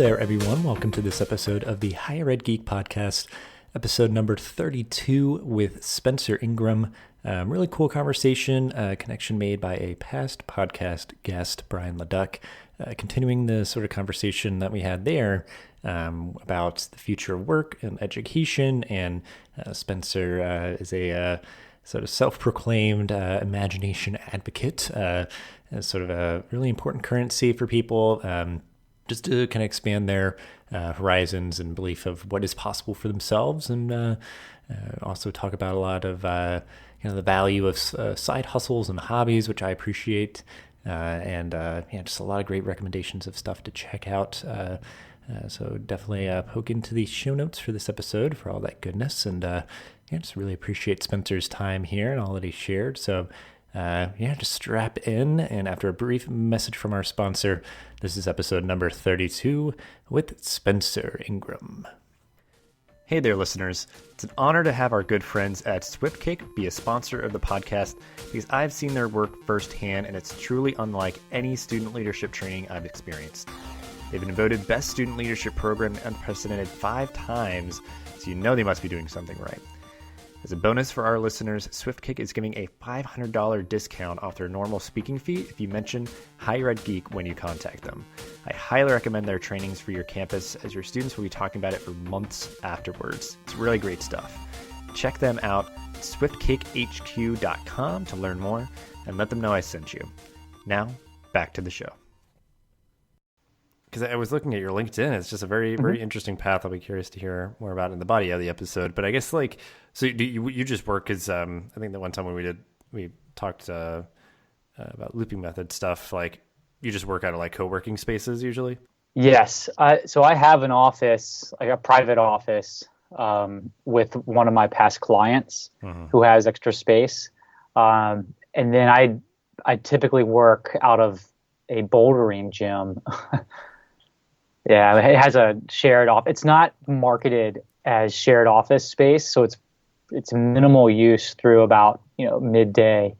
there, everyone. Welcome to this episode of the Higher Ed Geek Podcast, episode number 32 with Spencer Ingram. Really cool conversation, connection made by a past podcast guest, Brian Leduc, continuing the sort of conversation that we had there about the future of work and education. And Spencer is a sort of self-proclaimed imagination advocate, as sort of a really important currency for people, just to kind of expand their horizons and belief of what is possible for themselves, and also talk about a lot of the value of side hustles and hobbies, which I appreciate, and just a lot of great recommendations of stuff to check out. So definitely poke into the show notes for this episode for all that goodness, and just really appreciate Spencer's time here and all that he shared. So just strap in, and after a brief message from our sponsor, this is episode number 32 with Spencer Ingram. Hey there, listeners. It's an honor to have our good friends at SwiftCake be a sponsor of the podcast, because I've seen their work firsthand, and it's truly unlike any student leadership training I've experienced. They've been voted Best Student Leadership Program Unprecedented 5 times, so you know they must be doing something right. As a bonus for our listeners, SwiftCake is giving a $500 discount off their normal speaking fee if you mention Higher Ed Geek when you contact them. I highly recommend their trainings for your campus, as your students will be talking about it for months afterwards. It's really great stuff. Check them out, swiftcakehq.com, to learn more, and let them know I sent you. Now, back to the show. Because I was looking at your LinkedIn, it's just a very, very interesting path. I'll be curious to hear more about in the body of the episode. But I guess, so do you just work as, I think the one time when we talked about looping method stuff, you just work out of co-working spaces usually? Yes. So I have an office, a private office, with one of my past clients who has extra space. And then I typically work out of a bouldering gym. Yeah, it has a shared office. It's not marketed as shared office space, so it's minimal use through about midday.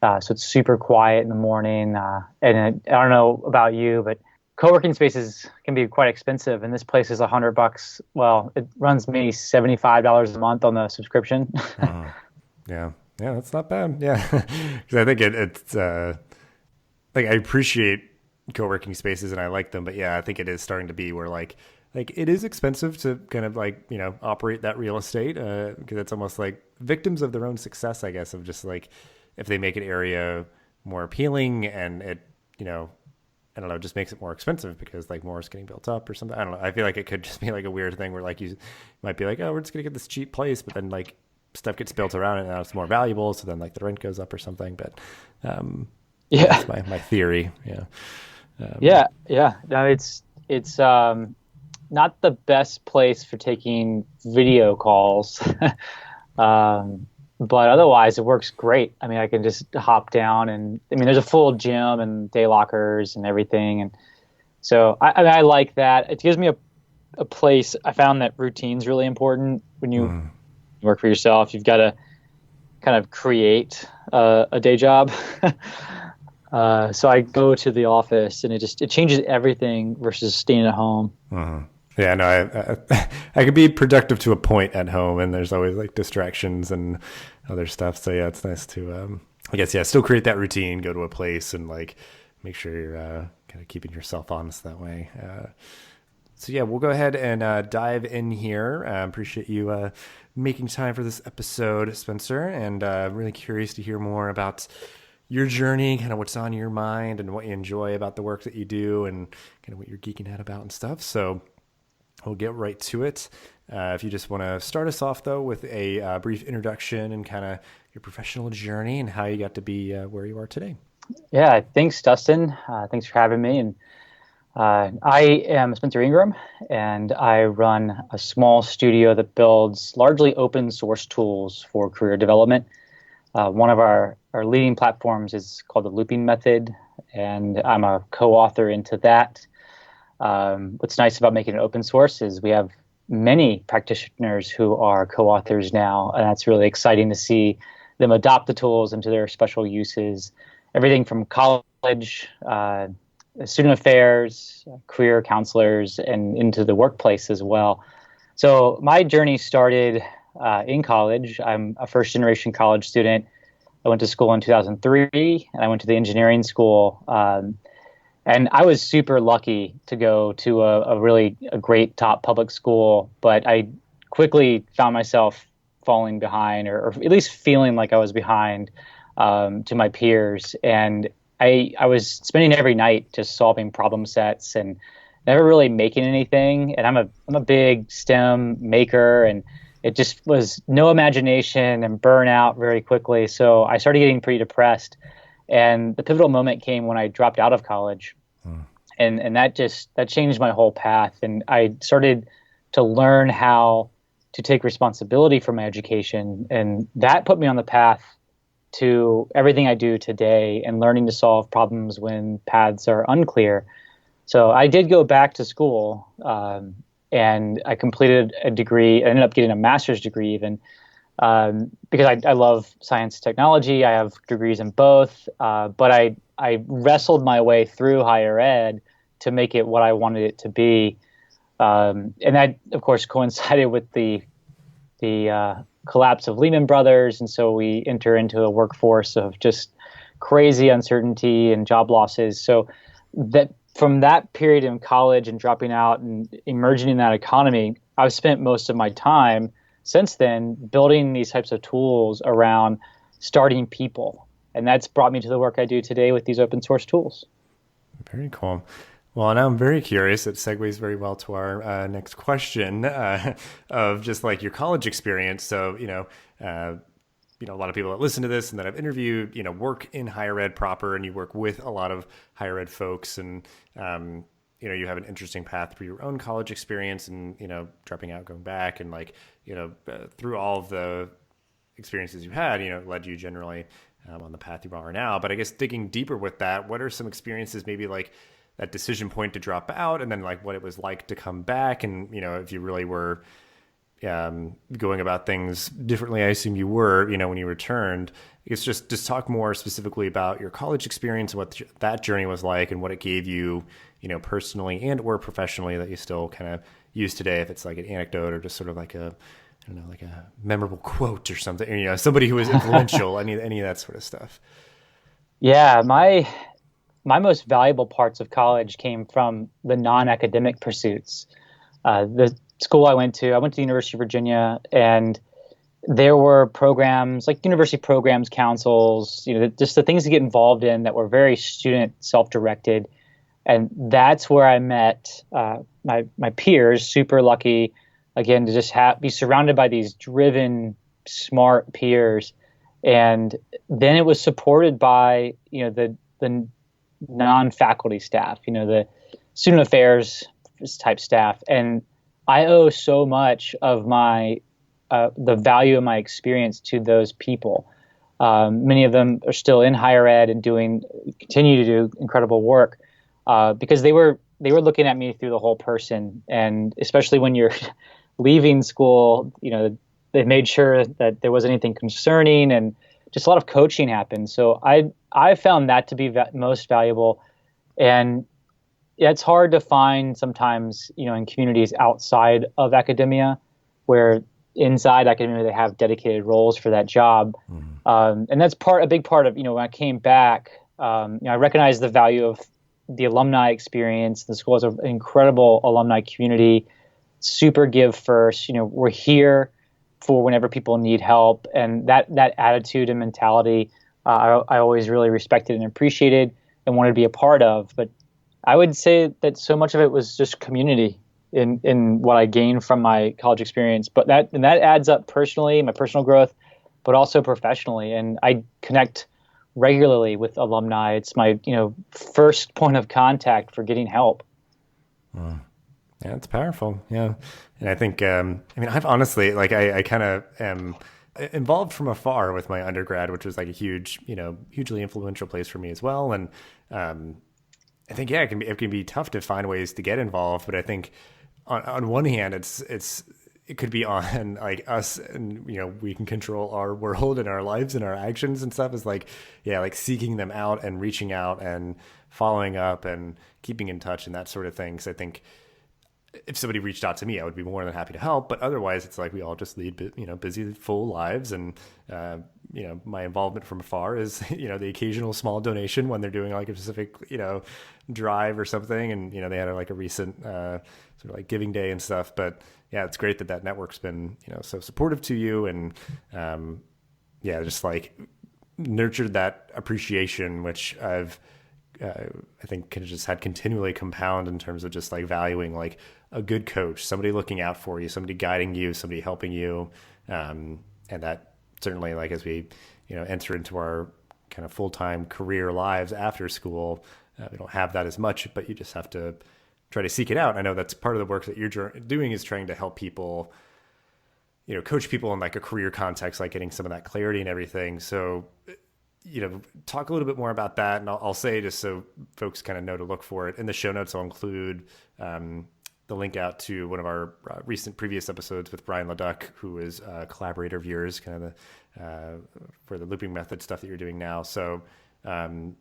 So it's super quiet in the morning. And I don't know about you, but co-working spaces can be quite expensive, and this place is $100. Well, it runs me $75 a month on the subscription. Yeah, that's not bad. Yeah, because I think it's I appreciate co-working spaces and I like them, but yeah, I think it is starting to be where it is expensive to kind of operate that real estate, because it's almost like victims of their own success, I guess, of just if they make an area more appealing and it, I don't know, just makes it more expensive because more is getting built up or something. I don't know. I feel like it could just be a weird thing where you might be oh, we're just gonna get this cheap place, but then stuff gets built around it and now it's more valuable, so then the rent goes up or something. But that's my theory. Yeah. No, it's not the best place for taking video calls, but otherwise it works great. I mean, I can just hop down, and there's a full gym and day lockers and everything, and so I like that. It gives me a place. I found that routine's really important when you work for yourself. You've got to kind of create a day job. So I go to the office, and it changes everything versus staying at home. Yeah, no, I could be productive to a point at home, and there's always distractions and other stuff. So yeah, it's nice to, I guess, still create that routine, go to a place and make sure you're kind of keeping yourself honest that way. So yeah, we'll go ahead and dive in here. Appreciate you making time for this episode, Spencer, and really curious to hear more about your journey, kind of what's on your mind and what you enjoy about the work that you do and kind of what you're geeking out about and stuff. So we'll get right to it. If you just want to start us off, though, with a brief introduction and kind of your professional journey and how you got to be where you are today. Yeah, thanks, Dustin. Thanks for having me. And I am Spencer Ingram, and I run a small studio that builds largely open source tools for career development. One of our leading platforms is called the Looping Method, and I'm a co-author into that. What's nice about making it open source is we have many practitioners who are co-authors now, and that's really exciting to see them adopt the tools into their special uses. Everything from college student affairs, career counselors, and into the workplace as well. So my journey started in college. I'm a first generation college student. I went to school in 2003, and I went to the engineering school. And I was super lucky to go to a great top public school, but I quickly found myself falling behind, or at least feeling like I was behind to my peers. And I was spending every night just solving problem sets and never really making anything. And I'm a big STEM maker, and it just was no imagination and burnout very quickly. So I started getting pretty depressed. And the pivotal moment came when I dropped out of college. And that changed my whole path. And I started to learn how to take responsibility for my education. And that put me on the path to everything I do today, and learning to solve problems when paths are unclear. So I did go back to school, and I completed a degree. I ended up getting a master's degree even, because I love science and technology. I have degrees in both, but I wrestled my way through higher ed to make it what I wanted it to be. And that, of course, coincided with the collapse of Lehman Brothers. And so we enter into a workforce of just crazy uncertainty and job losses. So that from that period in college and dropping out and emerging in that economy, I've spent most of my time since then building these types of tools around starting people. And that's brought me to the work I do today with these open source tools. Very cool. Well, now I'm very curious. It segues very well to our next question of just like your college experience. So, a lot of people that listen to this and that I've interviewed, work in higher ed proper, and you work with a lot of higher ed folks, and, you have an interesting path through your own college experience and, dropping out, going back, and through all of the experiences you had, led you generally on the path you are now. But I guess digging deeper with that, what are some experiences maybe like that decision point to drop out, and then like what it was like to come back, and if you really were going about things differently? I assume you were, when you returned. I guess just talk more specifically about your college experience and what that journey was like, and what it gave you, personally and or professionally, that you still kind of use today, if it's like an anecdote or just sort of like a memorable quote or something, somebody who was influential, any of that sort of stuff. Yeah, my most valuable parts of college came from the non-academic pursuits. The school I went to the University of Virginia, and there were programs like university programs, councils, just the things to get involved in that were very student self-directed. And that's where I met my peers. Super lucky, again, to just be surrounded by these driven, smart peers. And then it was supported by, the non-faculty staff, the student affairs type staff. And I owe so much of my the value of my experience to those people. Many of them are still in higher ed and continue to do incredible work because they were looking at me through the whole person. And especially when you're leaving school, they made sure that there wasn't anything concerning, and just a lot of coaching happened. So I found that to be most valuable. And it's hard to find sometimes, in communities outside of academia, where inside academia they have dedicated roles for that job. Mm-hmm. And that's a big part of, when I came back, I recognized the value of the alumni experience. The school has an incredible alumni community, super give first. We're here for whenever people need help. And that attitude and mentality, I always really respected and appreciated and wanted to be a part of. But I would say that so much of it was just community in what I gained from my college experience. But that adds up personally, my personal growth, but also professionally. And I connect regularly with alumni. It's my first point of contact for getting help. Yeah, it's powerful. Yeah. And I think, I've honestly, I kind of am involved from afar with my undergrad, which was like a huge, hugely influential place for me as well. And I think, it can be tough to find ways to get involved. But I think on one hand, it's it could be on like us, and we can control our world and our lives and our actions and stuff, is like, yeah, like seeking them out and reaching out and following up and keeping in touch and that sort of thing. So I think if somebody reached out to me, I would be more than happy to help. But otherwise, it's like we all just lead, busy, full lives. And, my involvement from afar is, the occasional small donation when they're doing like a specific, drive or something. And, they had like a recent sort of like giving day and stuff. But yeah, it's great that network's been, so supportive to you. And just like nurtured that appreciation, which I think can just had continually compound in terms of just like valuing like a good coach, somebody looking out for you, somebody guiding you, somebody helping you. And that certainly, like, as we, enter into our kind of full-time career lives after school, we don't have that as much, but you just have to try to seek it out. I know that's part of the work that you're doing, is trying to help people, coach people in like a career context, like getting some of that clarity and everything. So, talk a little bit more about that. And I'll say, just so folks kind of know to look for it in the show notes, I'll include the link out to one of our previous episodes with Brian Leduc, who is a collaborator of yours, kind of for the looping method stuff that you're doing now. So, I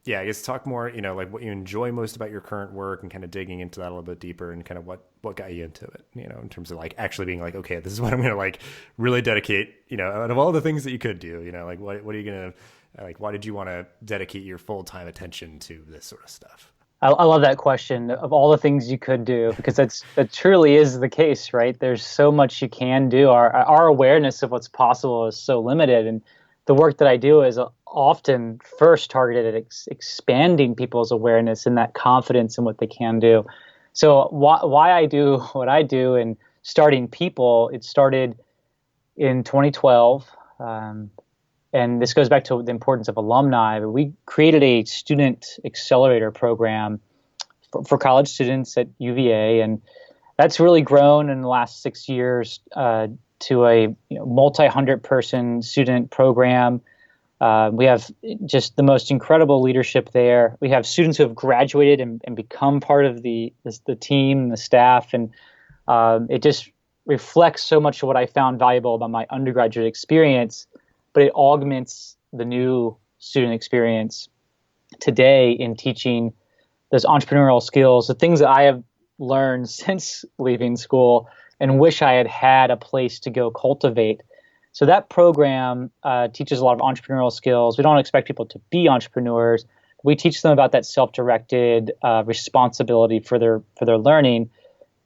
guess talk more, like what you enjoy most about your current work, and kind of digging into that a little bit deeper, and kind of what got you into it, in terms of like actually being like, okay, this is what I'm going to like really dedicate, out of all the things that you could do, like what are you going to, like, why did you want to dedicate your full-time attention to this sort of stuff? I love that question, of all the things you could do, because that truly is the case, right? There's so much you can do. Our awareness of what's possible is so limited, and the work that I do is often first targeted at expanding people's awareness and that confidence in what they can do. So why I do what I do and starting people, it started in 2012. And this goes back to the importance of alumni. We created a student accelerator program for college students at UVA, and that's really grown in the last 6 years to a multi-100-person student program. We have just the most incredible leadership there. We have students who have graduated and become part of the team, the staff, and it just reflects so much of what I found valuable about my undergraduate experience. But it augments the new student experience today in teaching those entrepreneurial skills, the things that I have learned since leaving school and wish I had had a place to go cultivate. So that program teaches a lot of entrepreneurial skills. We don't expect people to be entrepreneurs. We teach them about that self-directed responsibility for their learning,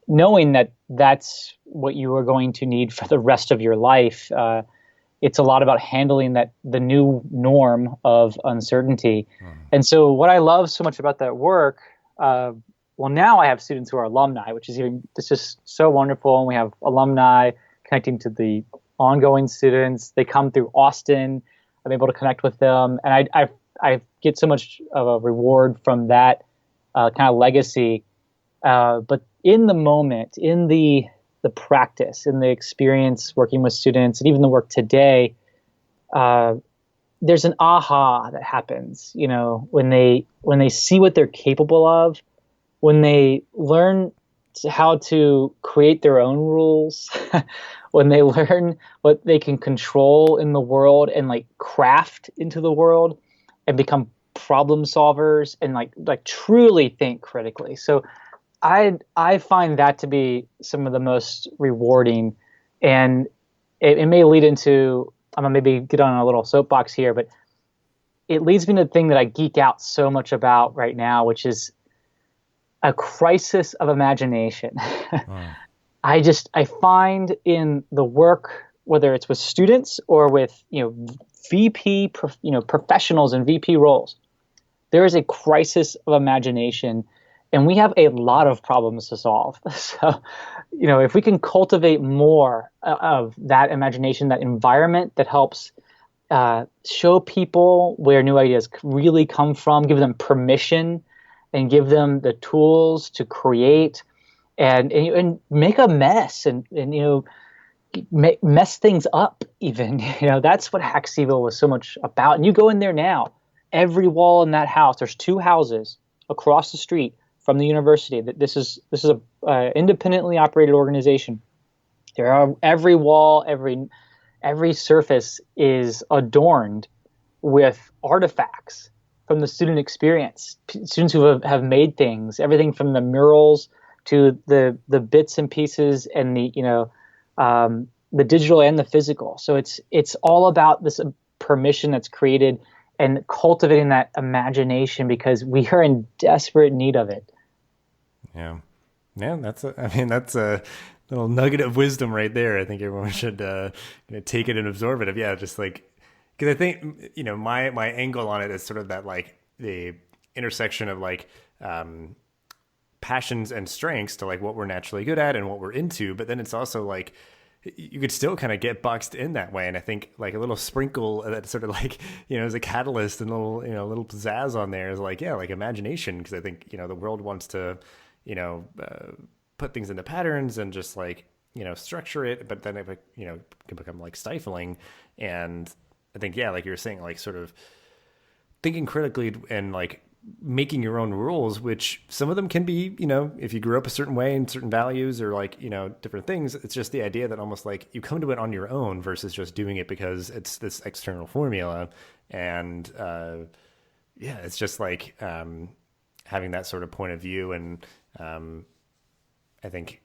knowing that that's what you are going to need for the rest of your life. It's a lot about handling the new norm of uncertainty. And so what I love so much about that work, now I have students who are alumni, it's just so wonderful. And we have alumni connecting to the ongoing students. They come through Austin. I'm able to connect with them. And I get so much of a reward from that kind of legacy. But in the moment, in the practice, in the experience working with students, and even the work today, there's an aha that happens, when they see what they're capable of, when they learn how to create their own rules, when they learn what they can control in the world and like craft into the world and become problem solvers and like truly think critically. So I find that to be some of the most rewarding, and it may lead into, I'm gonna maybe get on a little soapbox here, but it leads me to the thing that I geek out so much about right now, which is a crisis of imagination. Wow. I find in the work, whether it's with students or with VP professionals in VP roles, there is a crisis of imagination. And we have a lot of problems to solve. So, if we can cultivate more of that imagination, that environment that helps show people where new ideas really come from, give them permission, and give them the tools to create, and make a mess, and mess things up. Even that's what Hackseville was so much about. And you go in there now, every wall in that house. There's 2 houses across the street from the university. That this is a independently operated organization. There are every wall, every surface is adorned with artifacts from the student experience. Students who have made things, everything from the murals to the bits and pieces and the digital and the physical. So it's all about this permission that's created and cultivating that imagination, because we are in desperate need of it. Yeah. That's a little nugget of wisdom right there. I think everyone should take it and absorb it. Yeah, just like, because I think, my angle on it is sort of that, like, the intersection of like passions and strengths to like what we're naturally good at and what we're into. But then it's also like, you could still kind of get boxed in that way. And I think like a little sprinkle that sort of like, as a catalyst and a little, little pizzazz on there is like, yeah, like imagination. Because I think, the world wants to, put things into patterns and just like, structure it. But then it, can become like stifling. And I think, yeah, like you were saying, like sort of thinking critically and like making your own rules, which some of them can be, if you grew up a certain way and certain values or like, different things, it's just the idea that almost like you come to it on your own versus just doing it because it's this external formula. And it's just like having that sort of point of view. And I think,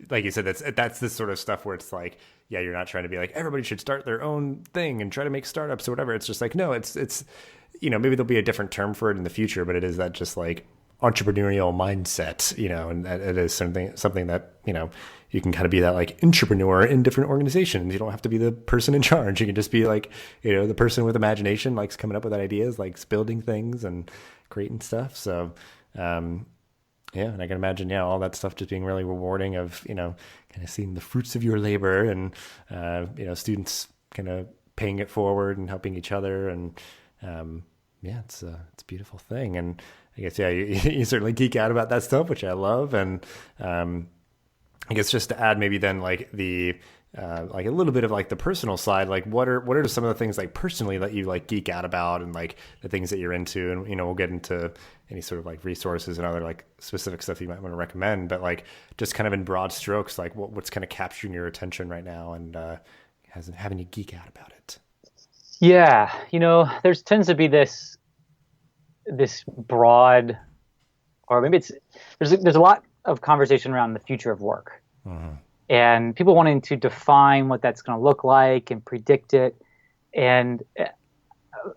like you said, that's this sort of stuff where it's like, yeah, you're not trying to be like, everybody should start their own thing and try to make startups or whatever. It's just like, no, it's maybe there'll be a different term for it in the future, but it is that just like entrepreneurial mindset, and that it is something that, you can kind of be that like entrepreneur in different organizations. You don't have to be the person in charge. You can just be like, the person with imagination, likes coming up with ideas, likes building things and creating stuff. So, and I can imagine, all that stuff just being really rewarding of, kind of seeing the fruits of your labor and, students kind of paying it forward and helping each other. And, it's a beautiful thing. And I guess, you certainly geek out about that stuff, which I love. And, I guess just to add maybe then like the, like a little bit of like the personal side, like what are some of the things like personally that you like geek out about and like the things that you're into, and we'll get into any sort of like resources and other like specific stuff you might want to recommend, but like just kind of in broad strokes, like what's kind of capturing your attention right now and having you geek out about it. Yeah, there tends to be this broad, or maybe there's a lot of conversation around the future of work. Mm-hmm. And people wanting to define what that's going to look like and predict it. And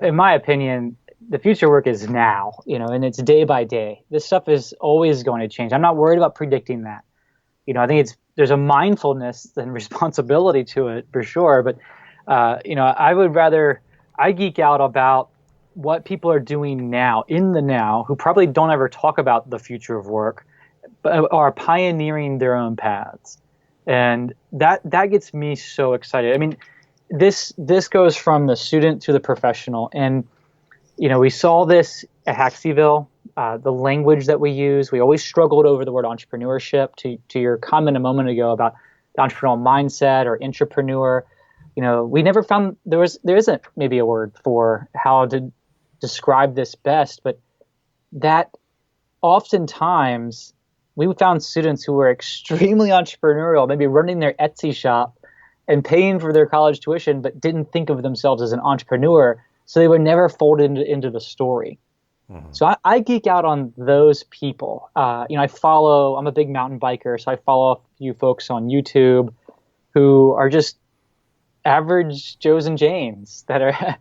in my opinion, the future work is now, and it's day by day. This stuff is always going to change. I'm not worried about predicting that. I think there's a mindfulness and responsibility to it for sure. But, I geek out about what people are doing now, in the now, who probably don't ever talk about the future of work, but are pioneering their own paths. And that gets me so excited. I mean, this goes from the student to the professional. And, we saw this at Haxeyville, the language that we use. We always struggled over the word entrepreneurship. To your comment a moment ago about the entrepreneurial mindset or intrapreneur, we never found there isn't maybe a word for how to describe this best, but that oftentimes we found students who were extremely entrepreneurial, maybe running their Etsy shop and paying for their college tuition, but didn't think of themselves as an entrepreneur, so they were never folded into the story. Mm-hmm. So I geek out on those people. I'm a big mountain biker, so I follow a few folks on YouTube who are just average Joes and Janes that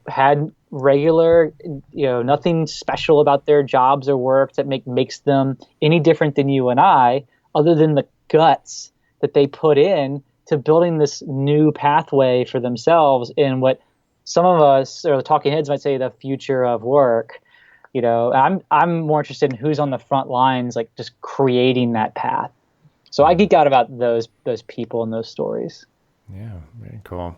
had regular, nothing special about their jobs or work that makes them any different than you and I, other than the guts that they put in to building this new pathway for themselves in what some of us, or the talking heads might say, the future of work. I'm more interested in who's on the front lines, like just creating that path. So I geek out about those people and those stories. Yeah, very cool.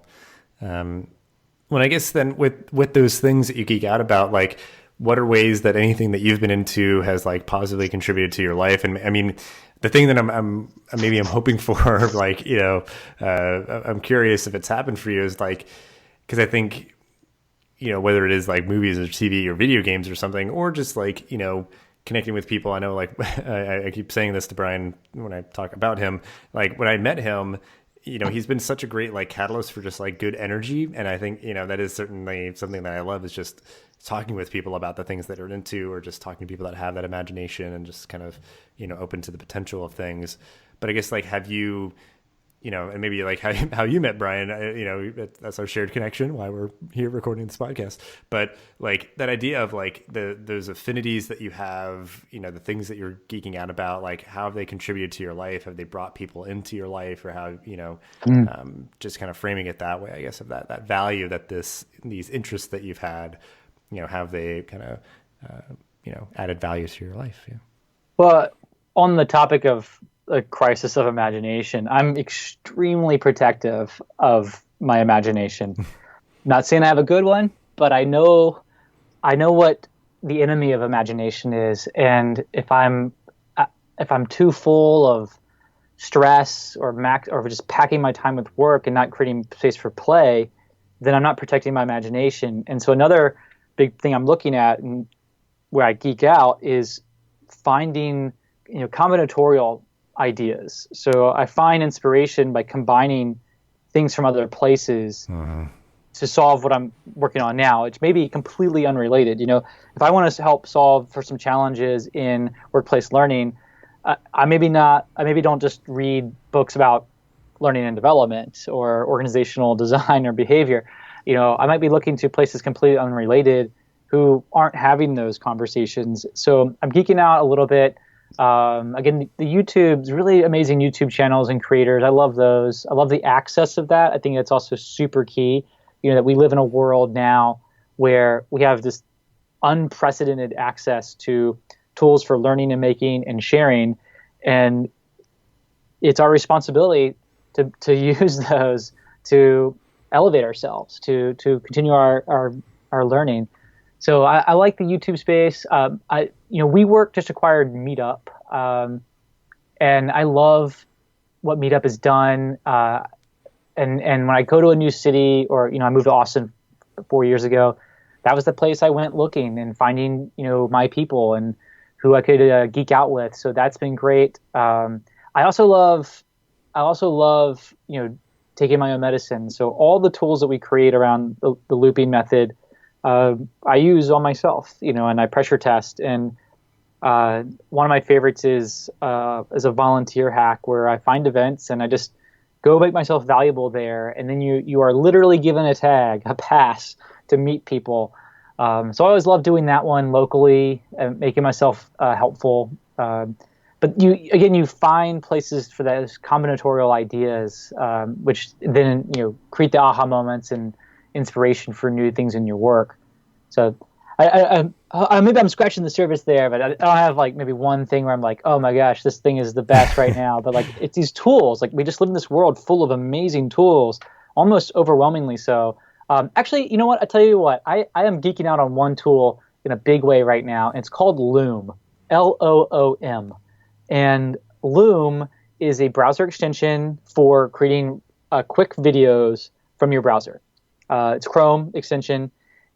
Well, I guess then with those things that you geek out about, like what are ways that anything that you've been into has like positively contributed to your life? And I mean, the thing that I'm hoping for, like, I'm curious if it's happened for you is like, because I think, whether it is like movies or TV or video games or something, or just like, connecting with people. I know, like, I keep saying this to Brian when I talk about him. Like, when I met him, he's been such a great like catalyst for just like good energy. And I think, that is certainly something that I love, is just talking with people about the things that they're into, or just talking to people that have that imagination and just kind of, open to the potential of things. But I guess, like, have you, and maybe like how you met Brian, that's our shared connection, why we're here recording this podcast. But like that idea of like those affinities that you have, the things that you're geeking out about, like how have they contributed to your life? Have they brought people into your life, or how, just kind of framing it that way, I guess, of that value that these interests that you've had, have they kind of, added value to your life? Yeah. Well, on the topic of a crisis of imagination, I'm extremely protective of my imagination. Not saying I have a good one, but I know what the enemy of imagination is, and if I'm too full of stress or just packing my time with work and not creating space for play, then I'm not protecting my imagination. And so another big thing I'm looking at, and where I geek out, is finding combinatorial ideas. So I find inspiration by combining things from other places to solve what I'm working on now. It's maybe completely unrelated. If I want to help solve for some challenges in workplace learning, I maybe don't just read books about learning and development or organizational design or behavior. I might be looking to places completely unrelated who aren't having those conversations. So I'm geeking out a little bit. Again, the YouTube's really amazing YouTube channels and creators. I love those. I love the access of that. I think that's also super key. That we live in a world now where we have this unprecedented access to tools for learning and making and sharing, and it's our responsibility to use those to elevate ourselves, to continue our learning. So I like the YouTube space. WeWork just acquired Meetup, and I love what Meetup has done. And when I go to a new city, or I moved to Austin 4 years ago, that was the place I went looking and finding my people and who I could geek out with. So that's been great. I also love taking my own medicine. So all the tools that we create around the looping method, I use on myself, and I pressure test. And one of my favorites is a volunteer hack where I find events and I just go make myself valuable there. And then you are literally given a tag, a pass to meet people. So I always love doing that one locally and making myself helpful. But you find places for those combinatorial ideas, which then create the aha moments and inspiration for new things in your work. So I maybe I'm scratching the surface there, but I don't have like maybe one thing where I'm like, oh my gosh, this thing is the best right now. But like, it's these tools. Like, we just live in this world full of amazing tools, almost overwhelmingly so. Actually, you know what? I tell you what, I am geeking out on one tool in a big way right now, and it's called Loom, Loom. And Loom is a browser extension for creating quick videos from your browser. It's Chrome extension,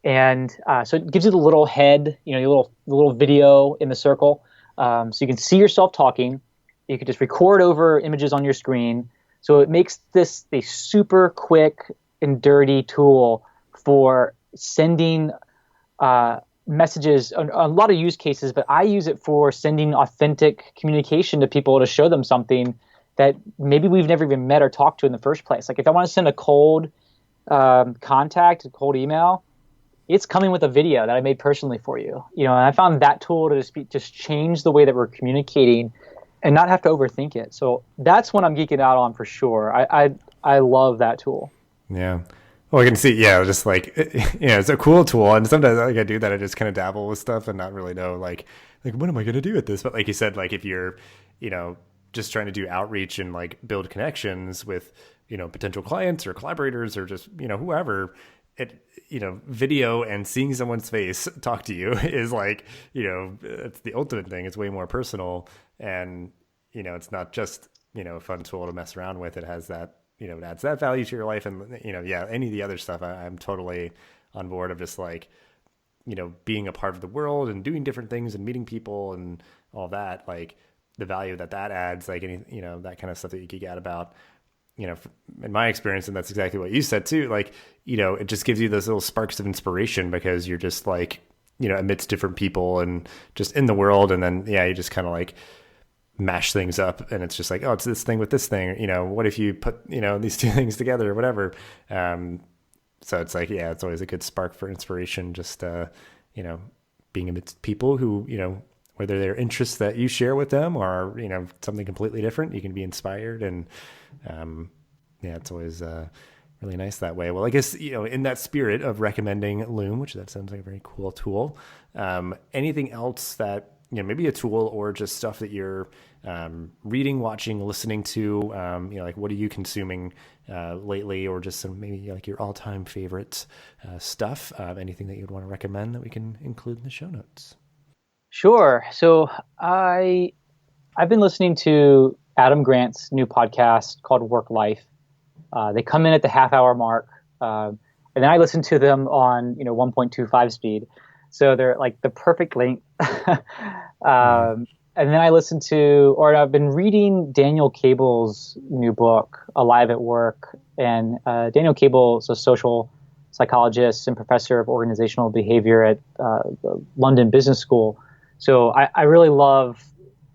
and so it gives you the little head, your little video in the circle, so you can see yourself talking. You can just record over images on your screen. So it makes this a super quick and dirty tool for sending messages, a lot of use cases, but I use it for sending authentic communication to people to show them something that maybe we've never even met or talked to in the first place. Like, if I want to send a cold contact, a cold email, it's coming with a video that I made personally for you. And I found that tool to just change the way that we're communicating and not have to overthink it. So that's what I'm geeking out on for sure. I love that tool. Yeah. Well, I can see, just like, it's a cool tool. And sometimes like I do that, I just kind of dabble with stuff and not really know like what am I going to do with this? But like you said, like if you're, just trying to do outreach and like build connections with, potential clients or collaborators or just, whoever, video and seeing someone's face talk to you is like, it's the ultimate thing. It's way more personal, and, it's not just, a fun tool to mess around with. It has that, it adds that value to your life. And, any of the other stuff, I'm totally on board of just like, being a part of the world and doing different things and meeting people and all that, like the value that adds, like any, that kind of stuff that you could get about, in my experience, and that's exactly what you said too, like, it just gives you those little sparks of inspiration because you're just like, amidst different people and just in the world. And then, you just kind of like mash things up and it's just like, oh, it's this thing with this thing, what if you put, these two things together or whatever. So it's like, it's always a good spark for inspiration, just, being amidst people who, whether they're interests that you share with them or, something completely different, you can be inspired. And, it's always, really nice that way. Well, I guess, in that spirit of recommending Loom, which that sounds like a very cool tool, anything else that, maybe a tool or just stuff that you're reading, watching, listening to, like what are you consuming lately, or just some maybe like your all-time favorite stuff, anything that you'd want to recommend that we can include in the show notes? Sure. So I've been listening to Adam Grant's new podcast called Work Life. They come in at the half-hour mark, and then I listen to them on 1.25 speed, so they're like the perfect length. And then I've been reading Daniel Cable's new book, Alive at Work, and Daniel Cable is a social psychologist and professor of organizational behavior at the London Business School. So I really love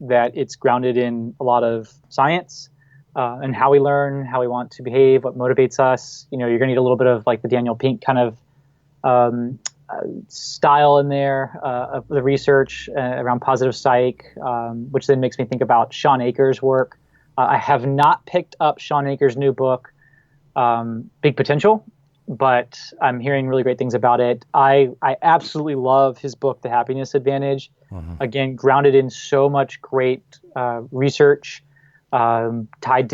that it's grounded in a lot of science. And how we learn, how we want to behave, what motivates us. You're going to need a little bit of like the Daniel Pink kind of style in there of the research around positive psych, which then makes me think about Sean Akers' work. I have not picked up Sean Akers' new book, Big Potential, but I'm hearing really great things about it. I absolutely love his book, The Happiness Advantage. Again, grounded in so much great research. Tied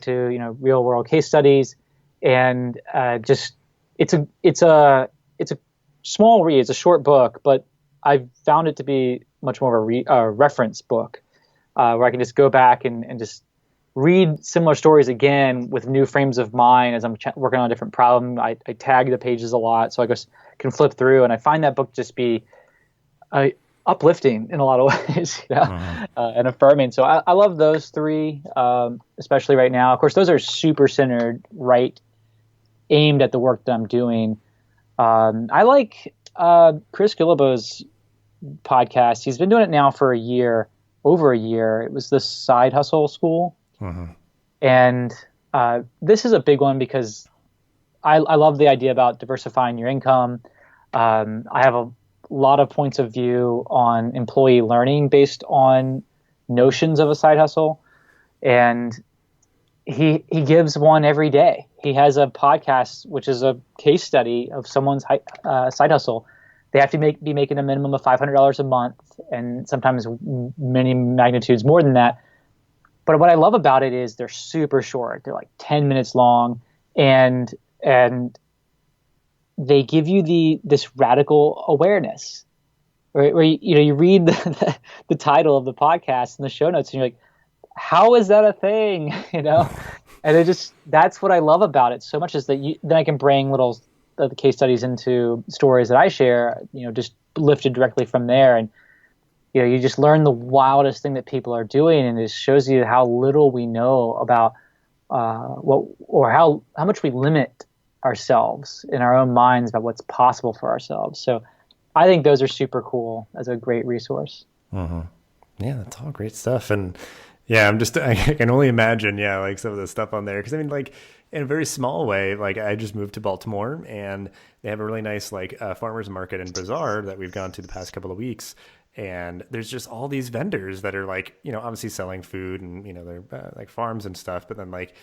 to real world case studies, and just it's a small read. It's a short book, but I've found it to be much more of a reference book where I can just go back and just read similar stories again with new frames of mind as I'm working on a different problem. I tag the pages a lot, so I just can flip through, and I find that book just be uplifting in a lot of ways, and affirming. So I love those three, especially right now. Of course, those are super centered, right, aimed at the work that I'm doing. I like Chris Guillebeau's podcast. He's been doing it now for over a year. It was the Side Hustle School. And this is a big one because I love the idea about diversifying your income. I have a lot of points of view on employee learning based on notions of a side hustle. And he gives one every day. He has a podcast, which is a case study of someone's side hustle. They have to be making a minimum of $500 a month, and sometimes many magnitudes more than that. But what I love about it is they're super short. They're like 10 minutes long, and they give you this radical awareness, right? Where you read the title of the podcast and the show notes, and you're like, how is that a thing? And that's what I love about it so much, is that then I can bring little the case studies into stories that I share, just lifted directly from there. And you just learn the wildest thing that people are doing, and it shows you how little we know about how much we limit ourselves in our own minds about what's possible for ourselves. So I think those are super cool as a great resource. Yeah, that's all great stuff. And yeah, I can only imagine, like some of the stuff on there. Cause I mean, like in a very small way, like I just moved to Baltimore, and they have a really nice, like farmer's market and bazaar that we've gone to the past couple of weeks. And there's just all these vendors that are like, obviously selling food and, they're like farms and stuff, but then like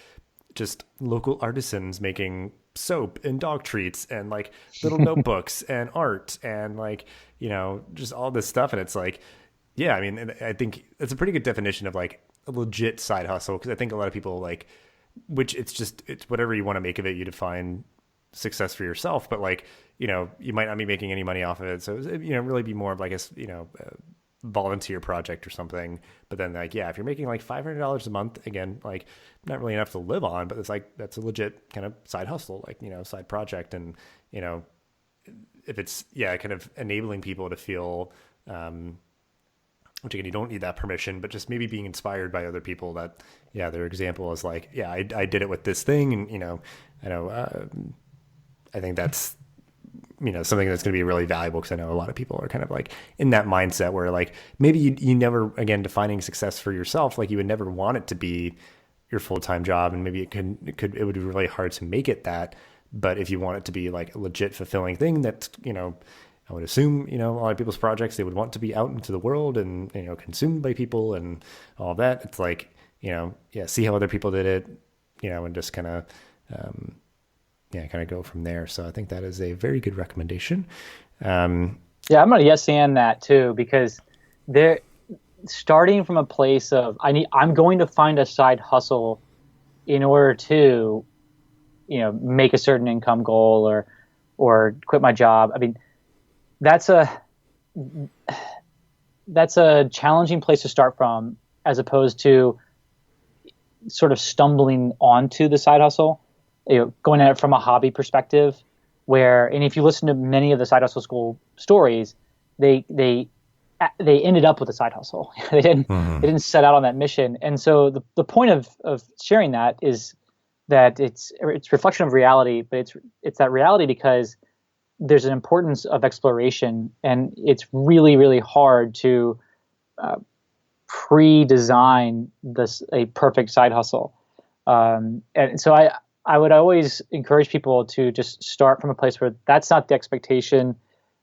just local artisans making soap and dog treats and like little notebooks and art and like, just all this stuff. And it's like, yeah, I mean, I think it's a pretty good definition of like a legit side hustle. Cause I think a lot of people like, which it's whatever you want to make of it, you define success for yourself, but like, you might not be making any money off of it. So, really be more of like a volunteer project or something. But then like, yeah, if you're making like $500 a month, again, like not really enough to live on, but it's like, that's a legit kind of side hustle, like, side project. And, if it's, kind of enabling people to feel, which again, you don't need that permission, but just maybe being inspired by other people that, their example is like, I did it with this thing. And, I think that's, something that's going to be really valuable, because I know a lot of people are kind of like in that mindset where like, maybe you never, again, defining success for yourself, like you would never want it to be your full-time job. And maybe it would be really hard to make it that. But if you want it to be like a legit fulfilling thing that, I would assume, a lot of people's projects, they would want to be out into the world and, consumed by people and all of that. It's like, see how other people did it, and just kind of, kind of go from there. So I think that is a very good recommendation. I'm going to yes and that too, because they're starting from a place of, I'm going to find a side hustle in order to, make a certain income goal or quit my job. I mean, that's a challenging place to start from, as opposed to sort of stumbling onto the side hustle, going at it from a hobby perspective, and if you listen to many of the side hustle school stories, they ended up with a side hustle. They didn't set out on that mission. And so the point of sharing that is that it's reflection of reality, but it's that reality because there's an importance of exploration, and it's really, really hard to pre-design a perfect side hustle. And so I would always encourage people to just start from a place where that's not the expectation,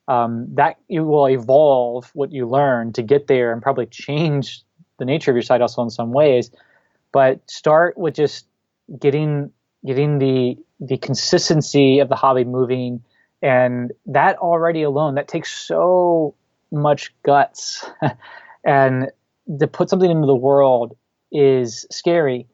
that you will evolve what you learn to get there and probably change the nature of your side hustle in some ways. But start with just getting the consistency of the hobby moving. And that already alone, that takes so much guts. And to put something into the world is scary.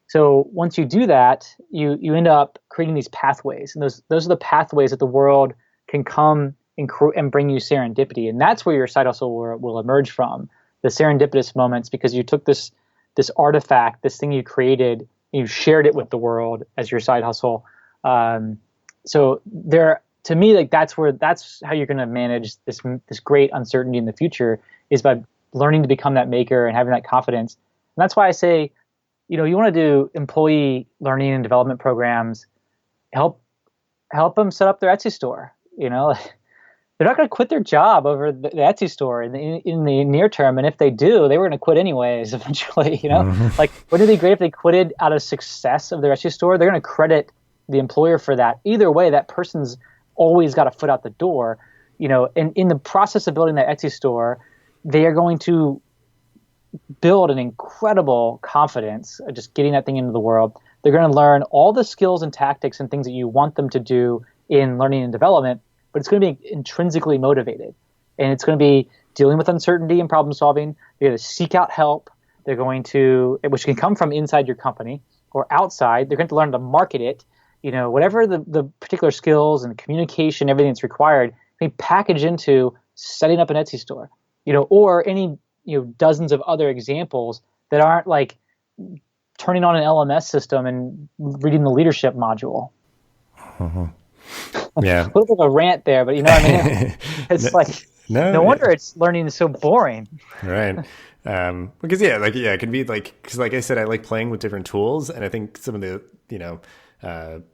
So once you do that, you end up creating these pathways. And those are the pathways that the world can come and bring you serendipity. And that's where your side hustle will emerge from, the serendipitous moments, because you took this artifact, this thing you created, and you shared it with the world as your side hustle. So to me, like that's how you're going to manage this great uncertainty in the future, is by learning to become that maker and having that confidence. And that's why I say, you want to do employee learning and development programs, help them set up their Etsy store. They're not going to quit their job over the Etsy store in the near term. And if they do, they were going to quit anyways eventually, Like, wouldn't it be great if they quitted out of success of their Etsy store? They're going to credit the employer for that. Either way, that person's always got a foot out the door, and in the process of building that Etsy store, they are going to build an incredible confidence of just getting that thing into the world. They're going to learn all the skills and tactics and things that you want them to do in learning and development, but it's going to be intrinsically motivated. And it's going to be dealing with uncertainty and problem solving. They're going to seek out help. They're going to, which can come from inside your company or outside. They're going to learn to market it. Whatever the particular skills and communication, everything that's required, they package into setting up an Etsy store, or any, dozens of other examples that aren't like turning on an LMS system and reading the leadership module. Mm-hmm. Yeah. A little bit of a rant there, but you know what I mean? It's like, no wonder it's learning is so boring. Right. Because it can be like, because like I said, I like playing with different tools, and I think some of the,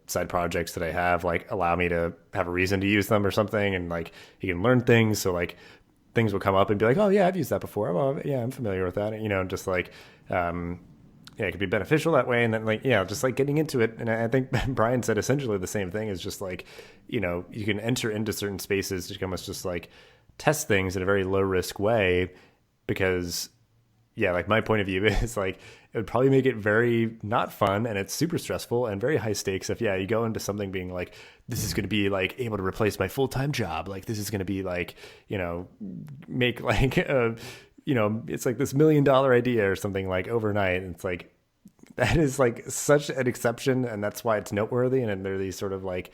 side projects that I have like allow me to have a reason to use them or something, and like you can learn things. So like things will come up and be like, oh yeah, I've used that before. Well, yeah, I'm familiar with that. Just like, it could be beneficial that way. And then like, just like getting into it. And I think Brian said essentially the same thing, is just like, you can enter into certain spaces to almost just like test things in a very low risk way, because like my point of view is like, it would probably make it very not fun, and it's super stressful and very high stakes if you go into something being like, this is going to be like able to replace my full-time job. Like this is going to be like, make like, it's like this $1 million idea or something like overnight. And it's like, that is like such an exception. And that's why it's noteworthy. And there are these sort of like,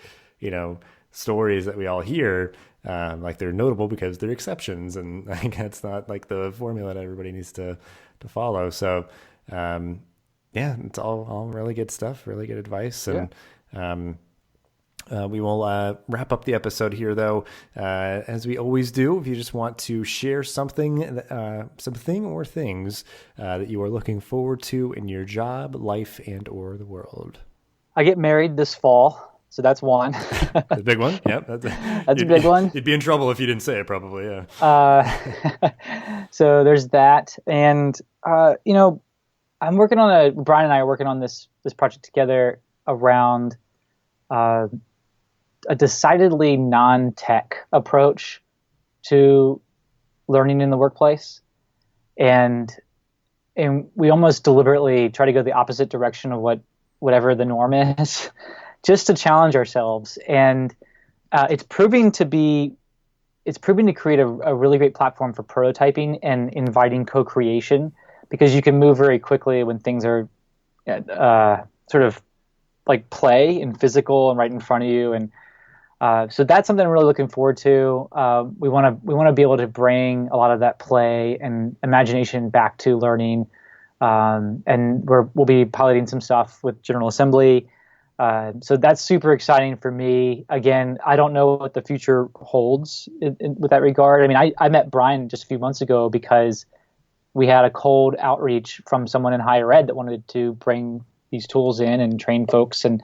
stories that we all hear, like they're notable because they're exceptions. And like, that's not like the formula that everybody needs to follow. So, it's all really good stuff, really good advice. And, We will wrap up the episode here, though, as we always do. If you just want to share something or things that you are looking forward to in your job, life, and or the world. I get married this fall, so that's one. That's a big one. Yep, that's a big one. You'd be in trouble if you didn't say it, probably. Yeah. So there's that, and I'm working on Brian and I are working on this project together around a decidedly non-tech approach to learning in the workplace. And we almost deliberately try to go the opposite direction of whatever the norm is, just to challenge ourselves. And it's proving to create a really great platform for prototyping and inviting co-creation, because you can move very quickly when things are sort of like play and physical and right in front of you. And so that's something I'm really looking forward to. We want to be able to bring a lot of that play and imagination back to learning. And we'll be piloting some stuff with General Assembly. So that's super exciting for me. Again, I don't know what the future holds with that regard. I mean, I met Brian just a few months ago because we had a cold outreach from someone in higher ed that wanted to bring these tools in and train folks. And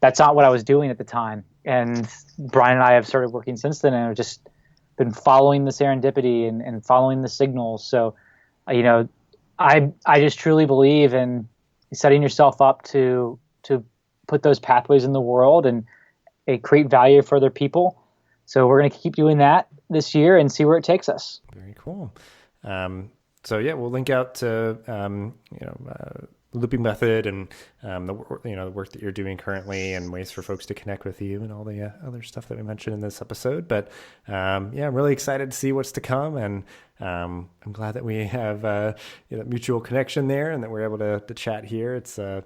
that's not what I was doing at the time. And Brian and I have started working since then, and have just been following the serendipity and following the signals. So, I just truly believe in setting yourself up to put those pathways in the world and create value for other people. So we're going to keep doing that this year and see where it takes us. Very cool. So yeah, we'll link out to Looping Method and the work that you're doing currently, and ways for folks to connect with you, and all the other stuff that we mentioned in this episode. But I'm really excited to see what's to come, and I'm glad that we have that mutual connection there, and that we're able to chat here. It's I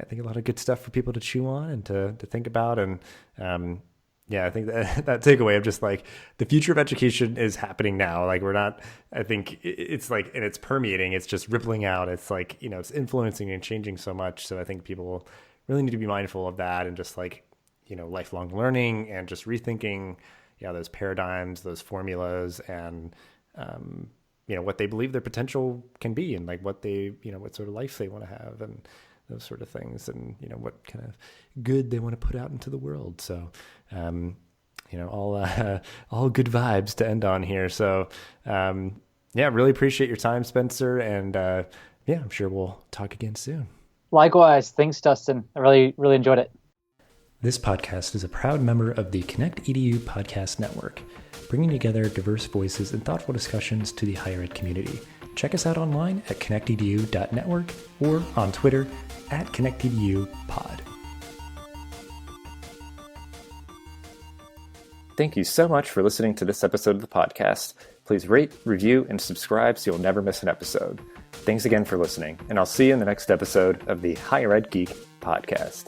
think a lot of good stuff for people to chew on and to think about, and I think that takeaway of just like the future of education is happening now. Like I think it's like, and it's permeating, it's just rippling out. It's like, it's influencing and changing so much. So I think people really need to be mindful of that, and just like, lifelong learning, and just rethinking, those paradigms, those formulas, and, what they believe their potential can be, and like what they, what sort of life they want to have, and those sort of things, and what kind of good they want to put out into the world. So all good vibes to end on here. So really appreciate your time, Spencer, and I'm sure we'll talk again soon. Likewise. Thanks, Dustin. I really, really enjoyed it. This podcast is a proud member of the ConnectEDU Podcast Network, bringing together diverse voices and thoughtful discussions to the higher ed community. Check us out online at connectedu.network or on Twitter at ConnectEDUPod. Thank you so much for listening to this episode of the podcast. Please rate, review, and subscribe so you'll never miss an episode. Thanks again for listening, and I'll see you in the next episode of the Higher Ed Geek Podcast.